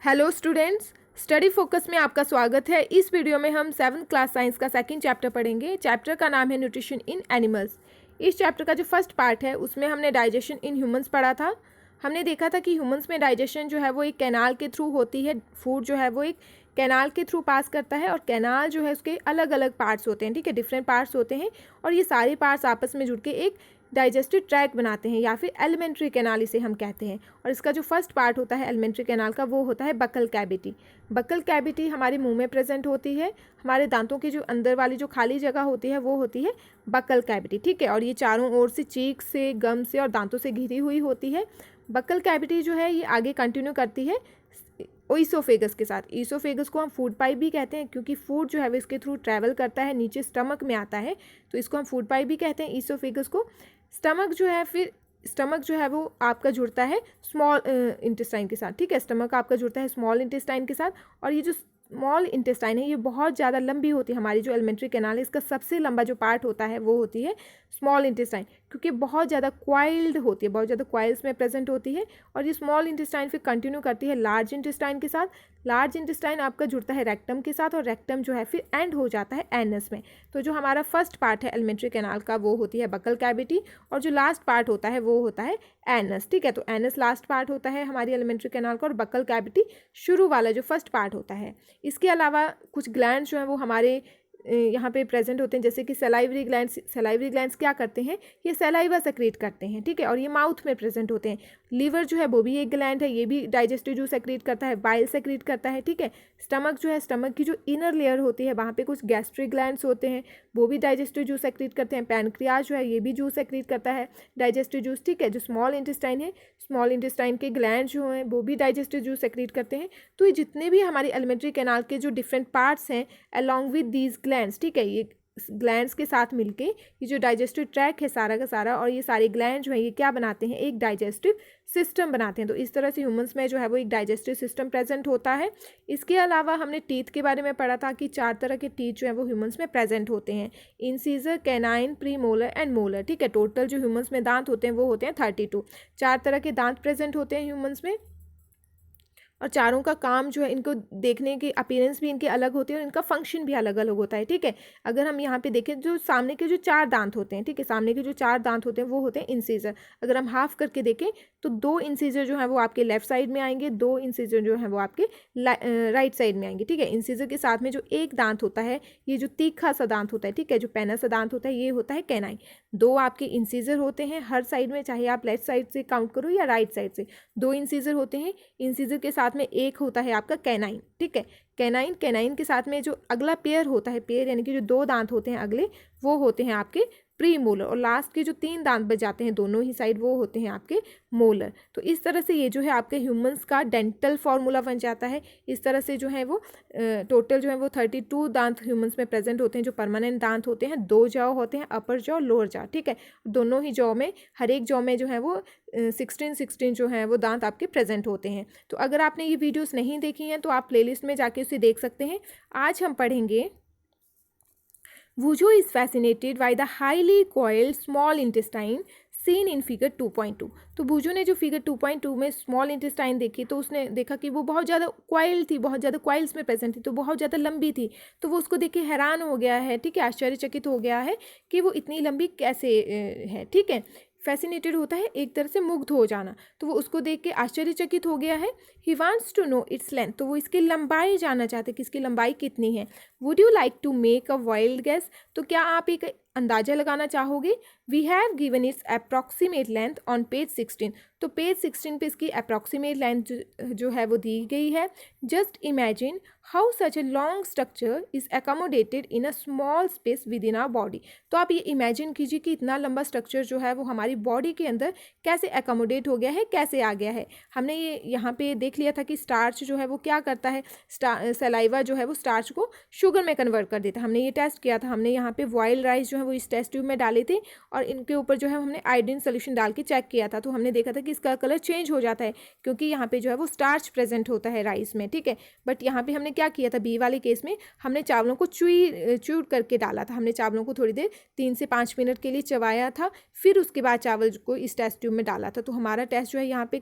Hello students, study focus में आपका स्वागत है। इस वीडियो में हम 7th क्लास साइंस का सेकंड चैप्टर पढ़ेंगे। चैप्टर का नाम है न्यूट्रिशन इन एनिमल्स। इस चैप्टर का जो फर्स्ट पार्ट है उसमें हमने डाइजेशन इन ह्यूमंस पढ़ा था। हमने देखा था कि ह्यूमंस में डाइजेशन जो है वो एक कैनाल के थ्रू होती है। फूड जो है वो एक कैनाल के थ्रू पास करता है और कैनाल जो है उसके अलग अलग पार्ट्स होते हैं, ठीक है, डिफरेंट पार्ट्स होते हैं और ये सारे पार्ट्स आपस में जुड़ के एक डाइजेस्टिव ट्रैक बनाते हैं या फिर एलिमेंट्री कैनाल इसे हम कहते हैं। और इसका जो फर्स्ट पार्ट होता है एलिमेंट्री कैनाल का वो होता है बकल कैविटी। बकल कैविटी हमारे मुंह में प्रेजेंट होती है। हमारे दांतों की जो अंदर वाली जो खाली जगह होती है वो होती है बकल कैविटी, ठीक है। और ये चारों ओर से चीक से, गम से और दांतों से घिरी हुई होती है। बकल कैविटी जो है ये आगे कंटिन्यू करती है ईसोफेगस के साथ। ईसोफेगस को हम फूड पाइप भी कहते हैं क्योंकि फूड जो है वो इसके थ्रू ट्रैवल करता है, नीचे स्टमक में आता है, तो इसको हम फूड पाइप भी कहते हैं ईसोफेगस को। स्टमक जो है फिर स्टमक जो है वो आपका जुड़ता है स्मॉल इंटेस्टाइन के साथ, ठीक है। स्टमक आपका जुड़ता है स्मॉल इंटेस्टाइन के साथ और ये जो स्मॉल इंटेस्टाइन है ये बहुत ज़्यादा लंबी होती है। हमारी जो एलिमेंट्री कैनाल है इसका सबसे लंबा जो पार्ट होता है वो होती है स्मॉल इंटेस्टाइन, क्योंकि बहुत ज़्यादा क्वाइल्ड होती है, बहुत ज़्यादा क्वाइल्स में प्रेजेंट होती है। और ये स्मॉल इंटेस्टाइन फिर कंटिन्यू करती है लार्ज इंटेस्टाइन के साथ। लार्ज इंटेस्टाइन आपका जुड़ता है रेक्टम के साथ और रेक्टम जो है फिर एंड हो जाता है एनस में। तो जो हमारा फर्स्ट पार्ट है एलिमेंट्री कैनाल का वो होती है बकल कैविटी और जो लास्ट पार्ट होता है वो होता है एनस, ठीक है। तो एनस लास्ट पार्ट होता है हमारी एलिमेंट्री कैनाल का और बकल कैविटी शुरू वाला जो फर्स्ट पार्ट होता है। इसके अलावा कुछ ग्लैंड्स जो हैं वो हमारे यहाँ पे प्रेजेंट होते हैं, जैसे कि सलाइवरी ग्लैंड्स। सलाइवरी ग्लैंड्स क्या करते हैं, ये सलाइवा सेक्रेट करते हैं, ठीक है, और ये माउथ में प्रेजेंट होते हैं। लीवर जो है वो भी एक ग्लैंड है, ये भी डाइजेस्टिव जूस सेक्रेट करता है, बाइल सेक्रेट करता है, ठीक है। स्टमक जो है, स्टमक की जो इनर लेयर होती है वहाँ पे कुछ गैस्ट्रिक ग्लैंड्स होते हैं, वो भी डाइजेस्टिव जूस सेक्रेट करते हैं। पैनक्रियाज जो है ये भी जूस सेक्रेट करता है, डाइजेस्टिव जूस, ठीक है। जो स्मॉल इंटेस्टाइन है, स्मॉल इंटेस्टाइन के ग्लैंड जो हैं वो भी डाइजेस्टिव जूस सेक्रेट करते हैं। तो ये जितने भी हमारी एलिमेंट्री कैनाल के जो डिफरेंट पार्ट्स हैं अलॉन्ग विद दीज ग्लैंड्स, ठीक है, ये ग्लैंड्स के साथ मिलके ये जो डाइजेस्टिव ट्रैक है सारा का सारा और ये सारे ग्लैंड जो है ये क्या बनाते हैं, एक डाइजेस्टिव सिस्टम बनाते हैं। तो इस तरह से ह्यूमंस में जो है वो एक डाइजेस्टिव सिस्टम प्रेजेंट होता है। इसके अलावा हमने टीथ के बारे में पढ़ा था कि 4 तरह के टीथ जो है वो ह्यूमंस में प्रेजेंट होते हैं, incisor, canine, premolar and molar, ठीक है। टोटल जो ह्यूमंस में दांत होते हैं वो होते हैं 32। 4 तरह के दांत प्रेजेंट होते हैं ह्यूमंस में और चारों का काम जो है, इनको देखने की अपीयरेंस भी इनके अलग होती है और इनका फंक्शन भी अलग अलग होता है, ठीक है। अगर हम यहाँ पे देखें जो सामने के जो 4 दांत होते हैं, ठीक है, सामने के जो 4 दांत होते हैं वो होते हैं इंसीजर। अगर हम हाफ करके देखें तो 2 इंसीजर जो है वो आपके लेफ्ट साइड में आएंगे, 2 इंसीजर जो है वो आपके राइट साइड में आएंगे, ठीक है। इंसीजर के साथ में जो एक दांत होता है, ये जो तीखा सा दांत होता है, ठीक है, जो पैना सा दांत होता है, ये होता है कैनाइन। 2 आपके इंसीजर होते हैं हर साइड में, चाहे आप लेफ्ट साइड से काउंट करो या राइट साइड से, 2 इंसीजर होते हैं। इंसीजर के साथ में एक होता है आपका कैनाइन, ठीक है। कैनाइन, कैनाइन के साथ में जो अगला पेयर होता है, पेयर यानी कि जो 2 दांत होते हैं अगले, वो होते हैं आपके प्री मोलर और लास्ट के जो 3 दांत बच जाते हैं दोनों ही साइड वो होते हैं आपके मोलर। तो इस तरह से ये जो है आपके ह्यूमंस का डेंटल फॉर्मूला बन जाता है। इस तरह से जो है वो टोटल जो है वो 32 दांत ह्यूमंस में प्रेजेंट होते हैं, जो परमानेंट दांत होते हैं। 2 जॉ होते हैं, अपर जॉ, लोअर जॉ, ठीक है। दोनों ही जॉ में, हर एक जॉ में जो है वो 16 जो है वो दांत आपके प्रेजेंट होते हैं। तो अगर आपने ये वीडियोस नहीं देखी हैं तो आप प्लेलिस्ट में जाके उसे देख सकते हैं। आज हम पढ़ेंगे Boojho is fascinated by the highly coiled small intestine seen in figure 2.2। तो भूजो ने जो फिगर 2.2 में स्मॉल इंटेस्टाइन देखी तो उसने देखा कि वो बहुत ज़्यादा क्वाइल थी, बहुत ज़्यादा क्वाइल्स में प्रेजेंट थी, तो बहुत ज़्यादा लंबी थी। तो वो उसको देख के हैरान हो गया है, ठीक है, आश्चर्यचकित हो गया है कि वो इतनी लंबी कैसे है, ठीक है। फैसिनेटेड होता है एक तरह से मुग्ध हो जाना, तो वो उसको देख के आश्चर्यचकित हो गया है। He wants to know its length, तो वो इसकी लंबाई जानना चाहते हैं कि इसकी लंबाई कितनी है। Would you like to make a wild guess, तो क्या आप एक अंदाज़ा लगाना चाहोगे। We have given its approximate length on page 16, तो पेज 16 पे इसकी अप्रॉक्सीमेट लेंथ जो है वो दी गई है। Just imagine how such a long structure is accommodated in a small space within our body. तो आप ये इमेजिन कीजिए कि इतना लंबा स्ट्रक्चर जो है वो हमारी बॉडी के अंदर कैसे अकोमोडेट हो गया है, कैसे आ गया है। हमने ये यहाँ पे देख लिया था कि स्टार्च जो है वो क्या करता है, सलाइवा जो है वो स्टार्च को शुगर में कन्वर्ट कर देता है। हमने ये टेस्ट किया था, हमने यहाँ पे बॉइल्ड राइस जो है वो इस टेस्ट ट्यूब में डाले थे और इनके ऊपर जो है हमने आयोडीन सोल्यूशन डाल के चेक किया था। तो हमने देखा था कि इसका कलर चेंज हो जाता है क्योंकि यहाँ पे जो है वो स्टार्च प्रेजेंट होता है राइस में, ठीक है। बट यहाँ पे हमने क्या किया था, बी वाले केस में हमने चावलों को च्यूड करके डाला था। हमने चावलों को थोड़ी देर 3 से 5 मिनट के लिए चबाया था, फिर उसके बाद चावल को इस टेस्ट ट्यूब में डाला था। तो हमारा टेस्ट जो है यहाँ पे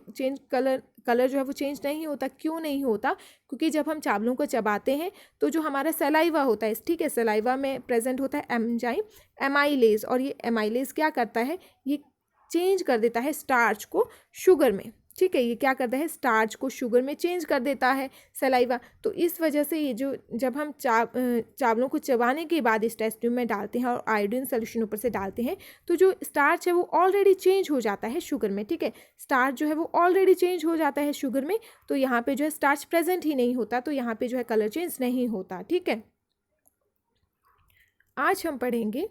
कलर कलर जो है वो चेंज नहीं होता। क्यों नहीं होता? क्योंकि जब हम चावलों को चबाते हैं तो जो हमारा सलाइवा होता है, ठीक है, सलाइवा में प्रेजेंट होता है एंजाइम एमाइलेज, और ये एमाइलेज क्या करता है, ये चेंज कर देता है स्टार्च को शुगर में, ठीक है, ये क्या करता है, स्टार्च को शुगर में चेंज कर देता है सलाइवा। तो इस वजह से ये जो जब हम चावलों को चबाने के बाद इस टेस्ट ट्यूब में डालते हैं और आयोडीन सोल्यूशन ऊपर से डालते हैं तो जो स्टार्च है वो ऑलरेडी चेंज हो जाता है शुगर में, ठीक है, स्टार्च जो है वो ऑलरेडी चेंज हो जाता है शुगर में, तो यहाँ पे जो है स्टार्च प्रेजेंट ही नहीं होता, तो यहाँ पे जो है कलर चेंज नहीं होता। ठीक है, आज हम पढ़ेंगे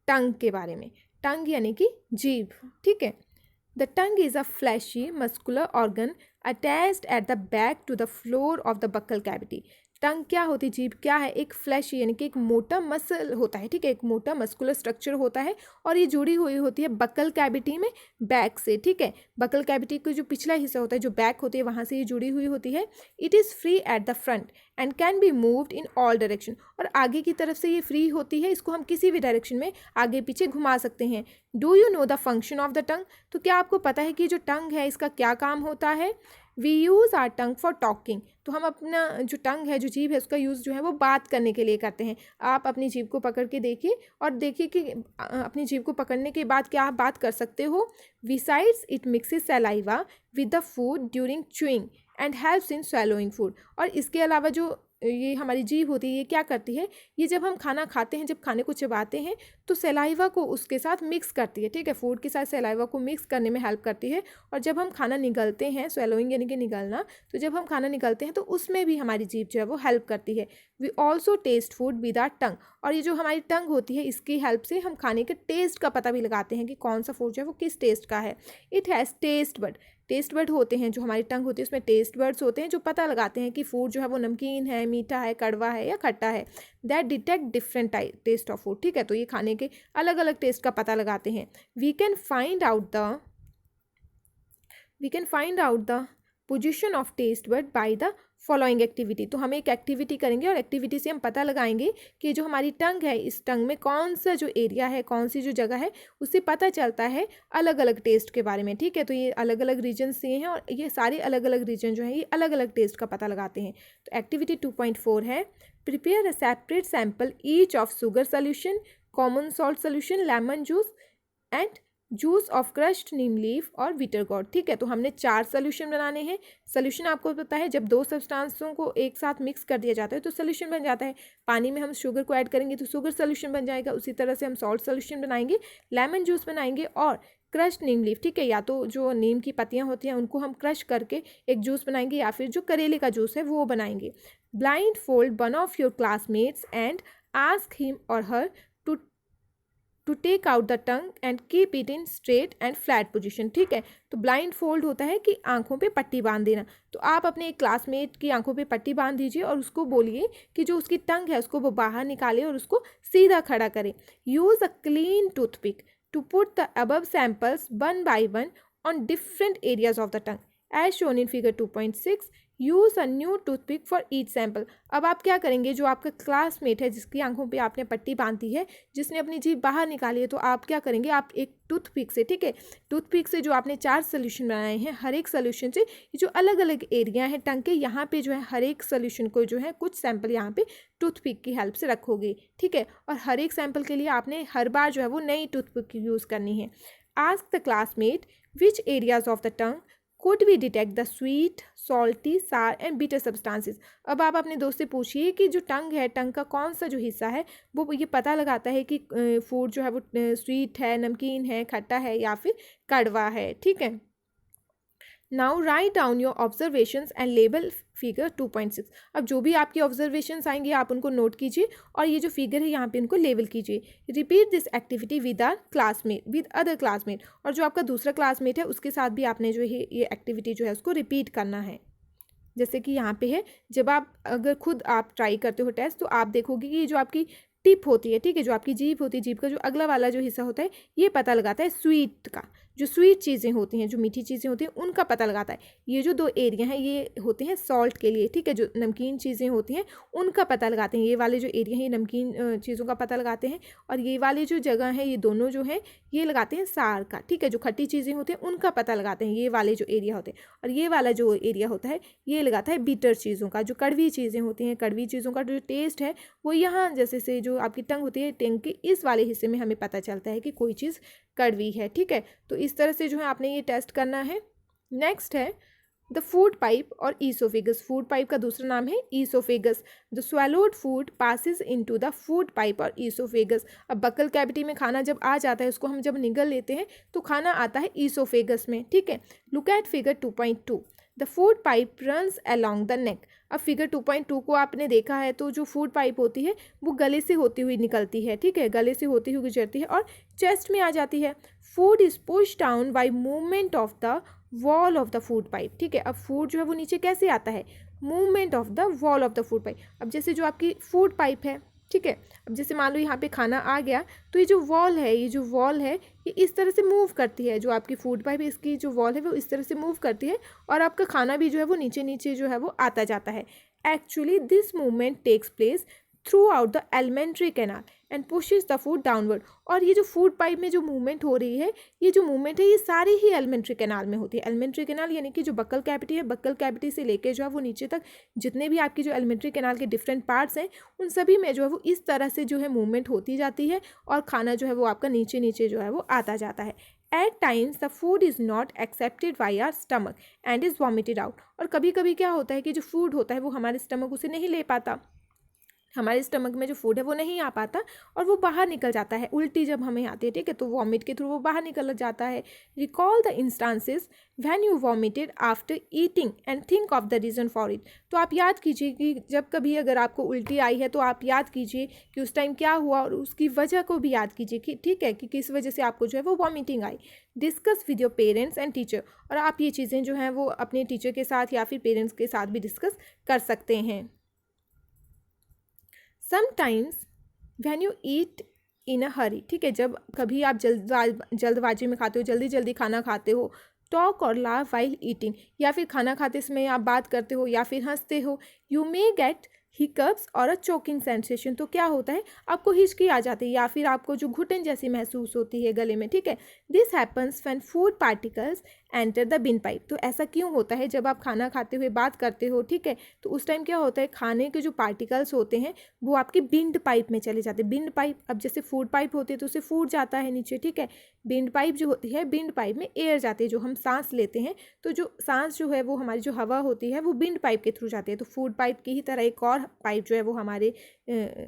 टंग के बारे में। टंग यानी कि जीभ, ठीक है। The tongue is a fleshy, muscular organ attached at the back to the floor of the buccal cavity. टंग क्या होती, जीभ क्या है, एक फ्लैश यानी कि एक मोटा मसल होता है, ठीक है, एक मोटा मस्कुलर स्ट्रक्चर होता है और ये जुड़ी हुई होती है बकल कैविटी में बैक से, ठीक है, बकल कैविटी का जो पिछला हिस्सा होता है, जो बैक होती है, वहाँ से ये जुड़ी हुई होती है। It is free at the front end can be moved in all direction, और आगे की तरफ से ये फ्री होती है, इसको हम किसी भी डायरेक्शन में आगे पीछे घुमा सकते हैं। Do you know the function of the टंग? तो क्या आपको पता है कि जो टंग है इसका क्या काम होता है? We use our tongue for talking, तो हम अपना जो टंग है, जो जीभ है, उसका यूज़ जो है वो बात करने के लिए करते हैं। आप अपनी जीभ को पकड़ के देखिए और देखिए कि अपनी जीभ को पकड़ने के बाद क्या आप बात कर सकते हो। Besides it mixes saliva with the food during chewing and helps in swallowing food, और इसके अलावा जो ये हमारी जीभ होती है ये क्या करती है, ये जब हम खाना खाते हैं, जब खाने को चबाते हैं तो सलाइवा को उसके साथ मिक्स करती है, ठीक है, फूड के साथ सलाइवा को मिक्स करने में हेल्प करती है। और जब हम खाना निगलते हैं, स्वैलोइंग यानी कि निगलना, तो जब हम खाना निगलते हैं तो उसमें भी हमारी जीभ जो है वो हेल्प करती है। We also taste food with our tongue, और ये जो हमारी टंग होती है इसकी हेल्प से हम खाने के टेस्ट का पता भी लगाते हैं कि कौन सा फूड जो है वो किस टेस्ट का है। It has taste bud, taste bud होते हैं, जो हमारी टंग होती है उसमें टेस्ट बर्ड्स होते हैं जो पता लगाते हैं कि फूड जो है वो नमकीन है, मीठा है, कड़वा है या खट्टा है। That detect different taste of food, ठीक है, तो ये खाने के अलग अलग टेस्ट का पता लगाते हैं। We can find out the position of taste bud by the following activity, तो हम एक एक्टिविटी करेंगे और एक्टिविटी से हम पता लगाएंगे कि जो हमारी टंग है, इस टंग में कौन सा जो एरिया है, कौन सी जो जगह है, उससे पता चलता है अलग अलग टेस्ट के बारे में, ठीक है। तो ये अलग अलग रीजन्स ये हैं और ये सारे अलग अलग रीजन जो है ये अलग अलग टेस्ट का पता लगाते हैं। तो एक्टिविटी 2.4 है, prepare a separate sample each of sugar solution, common salt solution, lemon juice and juice of crushed Neem leaf और बिटर गॉर्ड, ठीक है। तो हमने 4 सोल्यूशन बनाने हैं। सोल्यूशन आपको पता है जब 2 सब्सटेंसों को एक साथ मिक्स कर दिया जाता है तो सोल्यूशन बन जाता है। पानी में हम शुगर को ऐड करेंगे तो शुगर सोल्यूशन बन जाएगा, उसी तरह से हम सॉल्ट सोल्यूशन बनाएंगे, लेमन जूस बनाएंगे और क्रश्ड नीम लीफ, ठीक है, या तो जो नीम की पत्तियां होती हैं उनको हम क्रश करके एक जूस बनाएंगे या फिर जो करेले का जूस है वो बनाएंगे। Blindfold one of your classmates and ask him or her to take out the tongue and keep it in straight and flat position, ठीक है। तो ब्लाइंड फोल्ड होता है कि आंखों पे पट्टी बांध देना, तो आप अपने एक क्लासमेट की आंखों पे पट्टी बांध दीजिए और उसको बोलिए कि जो उसकी टंग है उसको वो बाहर निकाले और उसको सीधा खड़ा करें। Use a clean toothpick to put the above samples one by one on different areas of the tongue as shown in figure 2.6। Use a new toothpick for each sample. अब आप क्या करेंगे, जो आपका क्लासमेट है जिसकी आंखों पे आपने पट्टी बांधी है, जिसने अपनी जीभ बाहर निकाली है, तो आप क्या करेंगे, आप एक टूथपिक से, ठीक है, टूथपिक से जो आपने 4 सोल्यूशन बनाए हैं, हर एक सोल्यूशन से ये जो अलग अलग एरिया है टंग के, यहाँ पे जो है हर एक सोल्यूशन को जो है कुछ सैंपल यहाँ पे टूथपिक की हेल्प से रखोगे, ठीक है। और हर एक सैंपल के लिए आपने हर बार जो है वो नई टूथपिक यूज़ करनी है। Ask the classmate which areas of the tongue could we detect the sweet, salty, sour and bitter substances। अब आप अपने दोस्त से पूछिए कि जो टंग है, टंग का कौन सा जो हिस्सा है वो ये पता लगाता है कि फूड जो है वो स्वीट है, नमकीन है, खट्टा है या फिर कड़वा है, ठीक है। Now write down your observations and label figure 2.6। अब जो भी आपकी ऑब्जर्वेशंस आएंगे आप उनको नोट कीजिए और ये जो फिगर है यहाँ पे इनको लेबल कीजिए। Repeat this activity with our classmate, with other classmate, और जो आपका दूसरा क्लासमेट है उसके साथ भी आपने जो है ये एक्टिविटी जो है उसको रिपीट करना है। जैसे कि यहाँ पे है, जब आप अगर खुद आप ट्राई करते हो टेस्ट तो आप देखोगे कि जो आपकी टिप होती है, ठीक है, जो आपकी जीभ होती है, जीभ का जो अगला वाला जो हिस्सा होता है ये पता लगाता है स्वीट का, जो स्वीट चीज़ें होती हैं, जो मीठी चीज़ें होती हैं, उनका पता लगाता है। ये जो 2 एरिया हैं ये होते हैं सॉल्ट के लिए, ठीक है। जो नमकीन चीज़ें होती हैं उनका पता लगाते हैं। ये वाले जो एरिया हैं ये नमकीन चीज़ों का पता लगाते हैं, और ये वाले जो जगह है ये दोनों जो है ये लगाते हैं सार का, ठीक है। जो खट्टी चीज़ें होती हैं उनका पता लगाते हैं ये वाले जो एरिया होते हैं, और ये वाला जो एरिया होता है ये लगाता है बीटर चीज़ों का, जो कड़वी चीज़ें होती हैं। कड़वी चीज़ों का जो टेस्ट है वो यहाँ जैसे से जो आपकी टंग होती है, टंग के इस वाले हिस्से में हमें पता चलता है कि कोई चीज़ कड़वी है, ठीक है। तो इस तरह से जो है आपने ये टेस्ट करना है। नेक्स्ट है द फूड पाइप और ईसोफेगस। फूड पाइप का दूसरा नाम है oesophagus. The swallowed food passes into the food pipe और ईसोफेगस। अब बकल कैविटी में खाना जब आ जाता है, उसको हम जब निगल लेते हैं तो खाना आता है ईसोफेगस में, ठीक है। Look at figure 2.2। The food pipe runs along the neck. अब फिगर 2.2 को आपने देखा है तो जो फूड पाइप होती है वो गले से होती हुई निकलती है, ठीक है। गले से होती हुई गुजरती है और चेस्ट में आ जाती है। Food is push down by movement of the wall of the food pipe, ठीक है। अब फूड जो है वो नीचे कैसे आता है, movement of the wall of the food pipe. अब जैसे जो आपकी फूड पाइप है, ठीक है, अब जैसे मान लो यहाँ पे खाना आ गया तो ये जो वॉल है ये इस तरह से मूव करती है। जो आपकी फूड पाइप है इसकी जो वॉल है वो इस तरह से मूव करती है, और आपका खाना भी जो है वो नीचे नीचे जो है वो आता जाता है। Actually this movement takes place throughout the alimentary canal and pushes the food downward. और ये जो फूड पाइप में जो मूवमेंट हो रही है, ये जो मूवमेंट है ये सारी ही एलिमेंट्री कैनाल में होती है। एलिमेंट्री कैनाल यानी कि जो बक्कल कैविटी है, बक्कल कैविटी से लेके जो है वो नीचे तक जितने भी आपकी जो एलिमेंट्री कैनाल के डिफरेंट पार्ट्स हैं उन सभी में जो है वो इस तरह से जो है मूवमेंट होती जाती है, और खाना जो है वो आपका नीचे नीचे जो है वो आता जाता है। At times the food is not accepted by our stomach and is vomited out। और कभी कभी क्या होता है कि जो फूड होता है वो हमारे स्टमक उसे नहीं ले पाता, हमारे स्टमक में जो फूड है वो नहीं आ पाता और वो बाहर निकल जाता है। उल्टी जब हमें आती है, ठीक है, तो वॉमिट के थ्रू वो बाहर निकल जाता है। Recall the instances when you vomited after eating and think of the reason for it. तो आप याद कीजिए कि जब कभी अगर आपको उल्टी आई है तो आप याद कीजिए कि उस टाइम क्या हुआ, और उसकी वजह को भी याद कीजिए कि ठीक है कि किस वजह से आपको जो है वो vomiting I. Discuss with your parents and teacher. और आप ये चीज़ें जो हैं वो अपने टीचर के साथ या फिर पेरेंट्स के साथ भी डिस्कस कर सकते हैं। समटाइम्स व्हेन यू ईट इन अ हरी, ठीक है, जब कभी आप जल्दबाजी में खाते हो, जल्दी जल्दी खाना खाते हो, टॉक और लाफ वाइल ईटिंग, या फिर खाना खाते समय आप बात करते हो या फिर हंसते हो, यू मे गेट हिकअप्स और अ चोकिंग सेंसेशन। तो क्या होता है, आपको हिचकी आ जाती है या फिर आपको जो घुटन जैसी महसूस होती है गले में, ठीक है। This happens when food particles enter the बिन पाइप। तो ऐसा क्यों होता है, जब आप खाना खाते हुए बात करते हो, ठीक है, तो उस टाइम क्या होता है, खाने के जो पार्टिकल्स होते हैं वो आपके बिंड पाइप में चले जाते हैं। बिंड पाइप, अब जैसे फूड पाइप होती है तो उसे फूड जाता है नीचे, ठीक है। बिंड पाइप जो होती है, बिंड पाइप में एयर जाती है, जो हम सांस लेते हैं, तो जो सांस जो है वो हमारी जो हवा होती है वो बिंड पाइप के थ्रू जाती है। तो फूड पाइप की ही तरह एक और पाइप जो है वो हमारे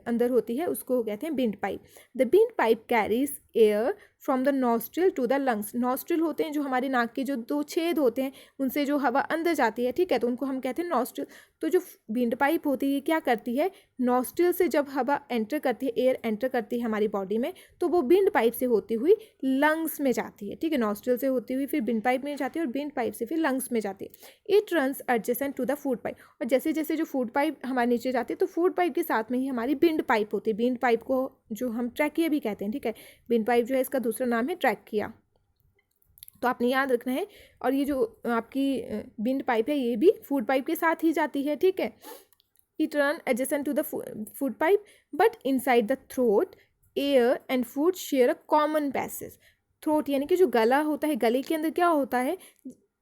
अंदर होती है, उसको कहते हैं wind pipe. The wind pipe carries air from the nostril to the lungs. Nostril होते हैं जो हमारे नाक के जो 2 छेद होते हैं, उनसे जो हवा अंदर जाती है, ठीक है, तो उनको हम कहते हैं नॉस्ट्रिल। तो जो विंड पाइप होती है ये क्या करती है, नॉस्ट्रिल से जब हवा एंटर करती है, एयर एंटर करती है हमारी बॉडी में, तो वो विंड पाइप से होती हुई लंग्स में जाती है, ठीक है। नॉस्ट्रिल से होती हुई फिर विंड पाइप में जाती है और विंड पाइप से फिर लंग्स में जाती है। It runs adjacent to the food pipe. और जैसे जैसे जो फूड पाइप हमारे नीचे जाती है तो फूड पाइप के साथ में ही हमारी विंड पाइप होती है। विंड पाइप को जो हम ट्रैकिया भी कहते हैं, ठीक है। विंड पाइप जो है इसका दूसरा नाम है ट्रैकिया, तो आपने याद रखना है। और ये जो आपकी विंड पाइप है ये भी फूड पाइप के साथ ही जाती है, ठीक है। It run adjacent to the food pipe but inside the throat air and food share a common passage. Throat यानी कि जो गला होता है, गले के अंदर क्या होता है,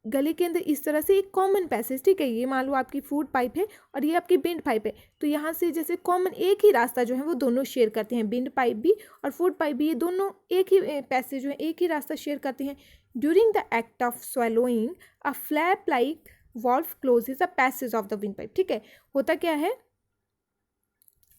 गले के अंदर इस तरह से एक कॉमन पैसेज, ठीक है। ये मान लो आपकी फूड पाइप है और ये आपकी बिंड पाइप है, तो यहाँ से जैसे कॉमन एक ही रास्ता जो है वो दोनों शेयर करते हैं, बिंड पाइप भी और फूड पाइप भी, ये दोनों एक ही पैसेज जो है एक ही रास्ता शेयर करते हैं। During the act of swallowing a flap like valve closes a passage of the wind pipe, ठीक है। होता क्या है,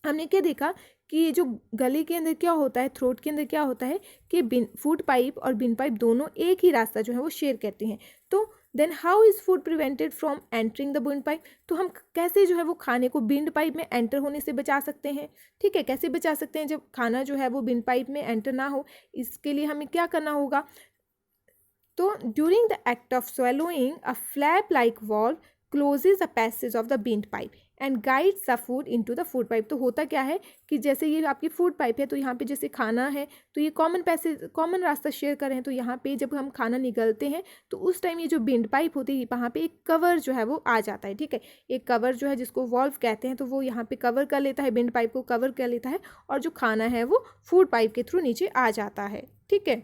हमने क्या देखा कि जो गले के अंदर क्या होता है, थ्रोट के अंदर क्या होता है कि फूड पाइप और बिन पाइप दोनों एक ही रास्ता जो है वो शेयर करते हैं। तो then how is food prevented from entering the wind pipe. तो हम कैसे जो है वो खाने को बिंड पाइप में एंटर होने से बचा सकते हैं, ठीक है। कैसे बचा सकते हैं, जब खाना जो है वो बिंड पाइप में एंटर ना हो, इसके लिए हमें क्या करना होगा। तो during the act of swallowing a flap like valve closes the passage of the wind pipe and guides the food into the food pipe. तो होता क्या है कि जैसे ये आपकी फूड पाइप है, तो यहाँ पे जैसे खाना है तो ये कॉमन रास्ता शेयर कर रहे हैं, तो यहाँ पे जब हम खाना निगलते हैं तो उस टाइम ये जो बिंड पाइप होती है वहाँ पे एक कवर जो है वो आ जाता है, ठीक है। एक कवर जो है जिसको वॉल्व कहते हैं, तो वो यहाँ पे कवर कर लेता है, बिंड पाइप को कवर कर लेता है, और जो खाना है वो फूड पाइप के थ्रू नीचे आ जाता है, ठीक है।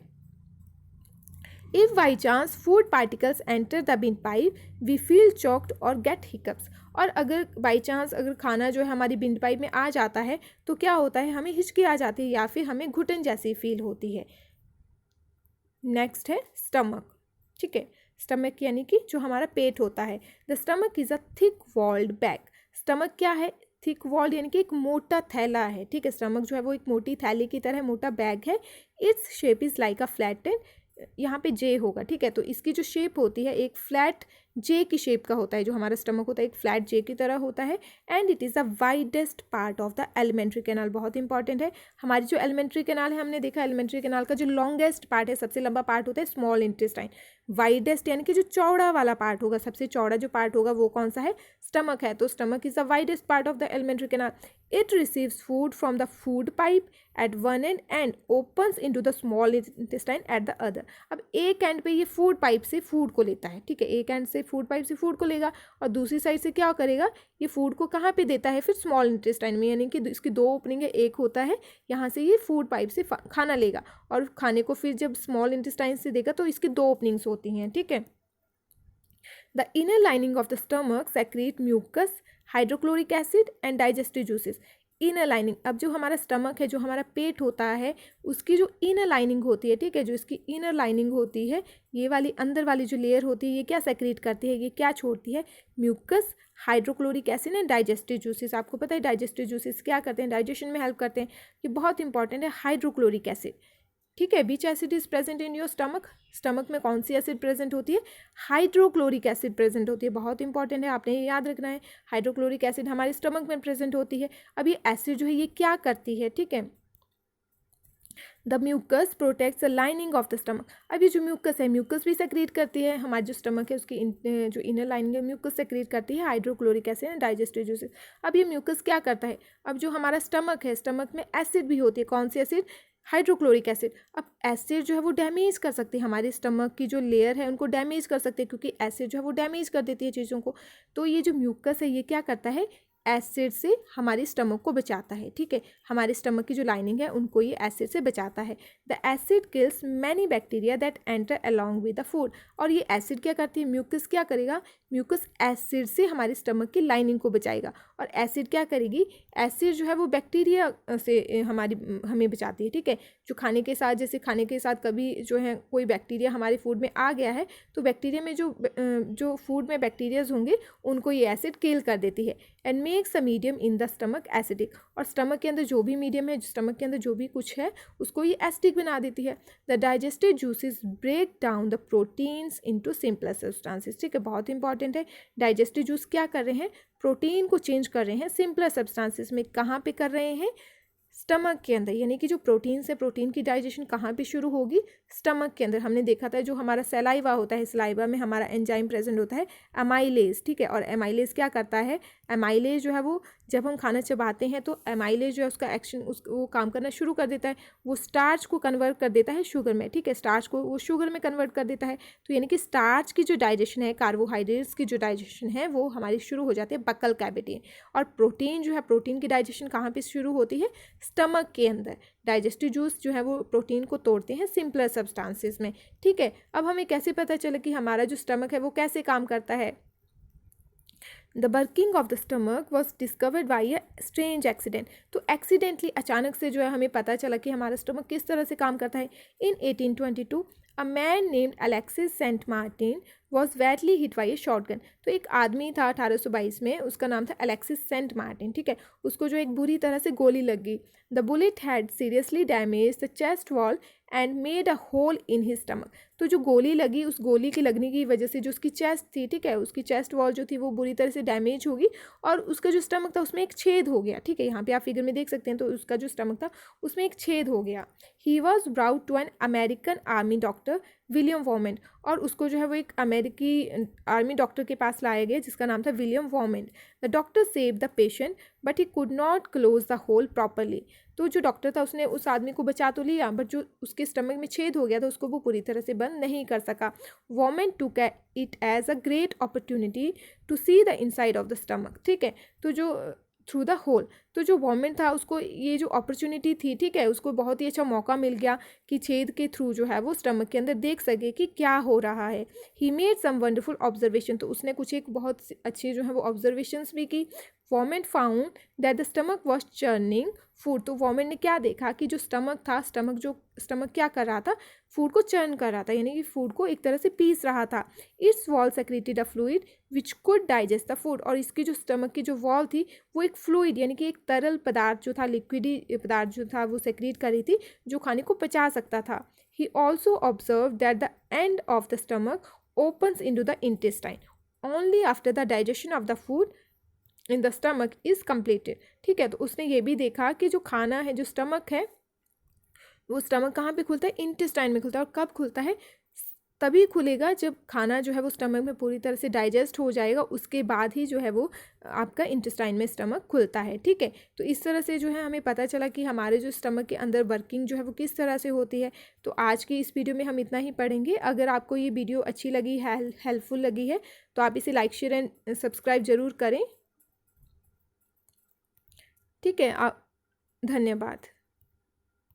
If by chance food particles enter the windpipe, we feel choked or get hiccups। और अगर बाई चांस अगर खाना जो है हमारी विंड पाइप में आ जाता है तो क्या होता है, हमें हिचकी आ जाती है या फिर हमें घुटन जैसी फील होती है। नेक्स्ट है स्टमक, ठीक है। स्टमक यानी कि जो हमारा पेट होता है। The stomach is a thick walled bag. Stomach क्या है, थिक वॉल्ड यानी कि एक मोटा थैला है, ठीक है। स्टमक जो है वो एक मोटी थैली की तरह मोटा बैग है। Its shape is like a flatten, यहाँ पे जे होगा, ठीक है। तो इसकी जो शेप होती है एक फ्लैट जे की शेप का होता है, जो हमारा स्टमक होता है एक फ्लैट जे की तरह होता है। And it is the widest part of the alimentary canal. बहुत इंपॉर्टेंट है, हमारी जो एलिमेंट्री कैनाल है, हमने देखा एलिमेंट्री कैनाल का जो लॉन्गेस्ट पार्ट है, सबसे लंबा पार्ट होता है स्मॉल इंटेस्टाइन। वाइडेस्ट यानी कि जो चौड़ा वाला पार्ट होगा, सबसे चौड़ा जो पार्ट होगा वो कौन सा है, स्टमक है। तो stomach is the widest part of the alimentary canal. It receives food from the food pipe at one end and opens into the small intestine at the other. अब एक एंड पे ये फूड पाइप से food को लेता है, ठीक है। एक एंड से फूड पाइप से फूड को लेगा और दूसरी साइड से क्या करेगा, ये फूड को कहाँ पे देता है, फिर स्मॉल इंटेस्टाइन में, यानी कि इसकी दो ओपनिंग है, एक होता है यहाँ से ये फूड पाइप से खाना लेगा और खाने को फिर जब स्मॉल इंटेस्टाइन से देगा तो इसकी दो ओपनिंग्स होती हैं, ठीक है। The inner lining of the stomach secrete mucus, hydrochloric acid and digestive juices. Inner lining, अब जो हमारा स्टमक है, जो हमारा पेट होता है, उसकी जो इनर लाइनिंग होती है, ठीक है, जो इसकी इनर लाइनिंग होती है, ये वाली अंदर वाली जो लेयर होती है, ये क्या सेक्रेट करती है, ये क्या छोड़ती है, mucus, hydrochloric acid and digestive juices. आपको पता है डाइजेस्टिव जूसेस क्या करते हैं, डाइजेशन में हेल्प करते हैं। ये बहुत इंपॉर्टेंट है, हाइड्रोक्लोरिक एसिड, ठीक है। विच acid is present in your stomach, stomach में कौन सी एसिड प्रेजेंट होती है, हाइड्रोक्लोरिक एसिड प्रेजेंट होती है। बहुत इंपॉर्टेंट है, आपने ये याद रखना है, हाइड्रोक्लोरिक एसिड हमारे स्टमक में प्रेजेंट होती है। अब ये एसिड जो है ये क्या करती है, ठीक है। The mucus protects the lining of the stomach. अब ये जो म्यूकस है, म्यूकस भी सेक्रेट करती है, हमारी जो स्टमक है उसकी जो इनर लाइनिंग है म्यूकस सेक्रेट करती है hydrochloric acid and digestive juices. अब ये म्यूकस क्या करता है, अब जो हमारा स्टमक है, स्टमक में एसिड भी होती है, कौन सी एसिड, हाइड्रोक्लोरिक एसिड। अब एसिड जो है वो डैमेज कर सकती है हमारे स्टमक की जो लेयर है उनको डैमेज कर सकते हैं, क्योंकि एसिड जो है वो डैमेज कर देती है चीज़ों को। तो ये जो म्यूकस है ये क्या करता है, एसिड से हमारे स्टमक को बचाता है, ठीक है। हमारे स्टमक की जो लाइनिंग है उनको ये एसिड से बचाता है। The acid kills many bacteria that enter along with the food. और ये एसिड क्या करती है, म्यूकस क्या करेगा, म्यूकस एसिड से हमारे स्टमक की लाइनिंग को बचाएगा। और एसिड क्या करेगी, एसिड जो है वो बैक्टीरिया से हमें बचाती है, ठीक है। जो खाने के साथ, जैसे खाने के साथ कभी जो है कोई बैक्टीरिया हमारे फूड में आ गया है, तो बैक्टीरिया में जो फूड में बैक्टीरियाज होंगे उनको ये एसिड किल कर देती है। And makes a medium in the stomach acidic. और स्टमक के अंदर जो भी मीडियम है, स्टमक के अंदर जो भी कुछ है उसको ये एसिडिक बना देती है। The digestive juices break down the proteins into simpler substances, ठीक है। बहुत इंपॉर्टेंट है, डाइजेस्टिव जूस क्या कर रहे हैं, प्रोटीन को चेंज कर रहे हैं सिंपलर सब्सटेंसेस में। कहाँ पे कर रहे हैं, स्टमक के अंदर, यानी कि जो प्रोटीन से, प्रोटीन की डाइजेशन कहाँ पे शुरू होगी, स्टमक के अंदर। हमने देखा था जो हमारा सलाइवा होता है, सलाइवा में हमारा एंजाइम प्रेजेंट होता है एमाइलेज, ठीक है। और एमाइलेज क्या करता है, एमाइलेज जो है वो जब हम खाना चबाते हैं तो एमाइलेज जो है उसका एक्शन वो काम करना शुरू कर देता है, वो स्टार्च को कन्वर्ट कर देता है शुगर में, ठीक है। स्टार्च को वो शुगर में कन्वर्ट कर देता है। तो यानी कि स्टार्च की जो डाइजेशन है, कार्बोहाइड्रेट्स की जो डाइजेशन है वो हमारी शुरू हो जाती है बक्कल कैविटी। और प्रोटीन जो है, प्रोटीन की डाइजेशन कहाँ पे शुरू होती है, स्टमक के अंदर। डाइजेस्टिव जूस जो है वो प्रोटीन को तोड़ते हैं सिंपलर सब्सटेंसेस में, ठीक है। अब हमें कैसे पता चले कि हमारा जो स्टमक है वो कैसे काम करता है। The working of the stomach was discovered by a strange accident. तो एक्सीडेंटली अचानक से जो है हमें पता चला कि हमारा स्टमक किस तरह से काम करता है। In 1822 a man named Alexis Saint Martin was badly hit by a shotgun. तो एक आदमी था 1822 में, उसका नाम था अलेक्सिस सेंट मार्टिन, ठीक है। उसको जो एक बुरी तरह से गोली लग गई। The bullet had seriously damage the chest wall and made a hole in his stomach. तो जो गोली लगी, उस गोली की लगने की वजह से जो उसकी चेस्ट थी, ठीक है, उसकी चेस्ट वॉल जो थी वो बुरी तरह से डैमेज होगी और उसका जो स्टमक था उसमें एक छेद हो गया, ठीक है। यहाँ पे आप फिगर में देख सकते हैं, तो उसका जो स्टमक था उसमें एक छेद हो गया। He was brought to an American army doctor William Beaumont, और उसको जो है वो एक अमेरिकी आर्मी डॉक्टर के पास लाया गया जिसका नाम था William Beaumont. The doctor save the patient but he could not close the hole properly. तो जो डॉक्टर था उसने उस आदमी को बचा तो लिया, बट जो उसके स्टमक में छेद हो गया था उसको वो पूरी तरह से बंद नहीं कर सका। Beaumont took it as a great opportunity to see the inside of the stomach. ठीक है, तो जो थ्रू द होल, तो जो वॉर्मेंट था उसको ये जो अपॉर्चुनिटी थी, ठीक है, उसको बहुत ही अच्छा मौका मिल गया कि छेद के थ्रू जो है वो स्टमक के अंदर देख सके कि क्या हो रहा है। He made some wonderful observation, तो उसने कुछ एक बहुत अच्छी जो है वो ऑब्जर्वेशंस भी की। Beaumont found that the stomach was churning food, तो वॉर्मेंट ने क्या देखा कि जो स्टमक था, स्टमक क्या कर रहा था, फूड को चर्न कर रहा था, यानी कि फूड को एक तरह से पीस रहा था। It's wall secreted a fluid which could digest the food, और इसकी जो स्टमक की जो वॉल थी वो एक फ्लूइड यानी कि एक तरल पदार्थ जो था, लिक्विडी पदार्थ जो था वो सेक्रेट कर रही थी जो खाने को पचा सकता था। He also observe that the end of the stomach opens into the intestine only after the digestion of the food in the stomach is completed. ठीक है, तो उसने ये भी देखा कि जो खाना है, जो स्टमक है, वो स्टमक कहाँ पे खुलता है, इंटेस्टाइन में खुलता है। और कब खुलता है, तभी खुलेगा जब खाना जो है वो स्टमक में पूरी तरह से डाइजेस्ट हो जाएगा, उसके बाद ही जो है वो आपका इंटेस्टाइन में स्टमक खुलता है। ठीक है, तो इस तरह से जो है हमें पता चला कि हमारे जो स्टमक के अंदर वर्किंग जो है वो किस तरह से होती है। तो आज की इस वीडियो में हम इतना ही पढ़ेंगे। अगर आपको ये वीडियो अच्छी लगी है, हेल्पफुल लगी है, तो आप इसे लाइक शेयर एंड सब्सक्राइब ज़रूर करें। ठीक है, धन्यवाद।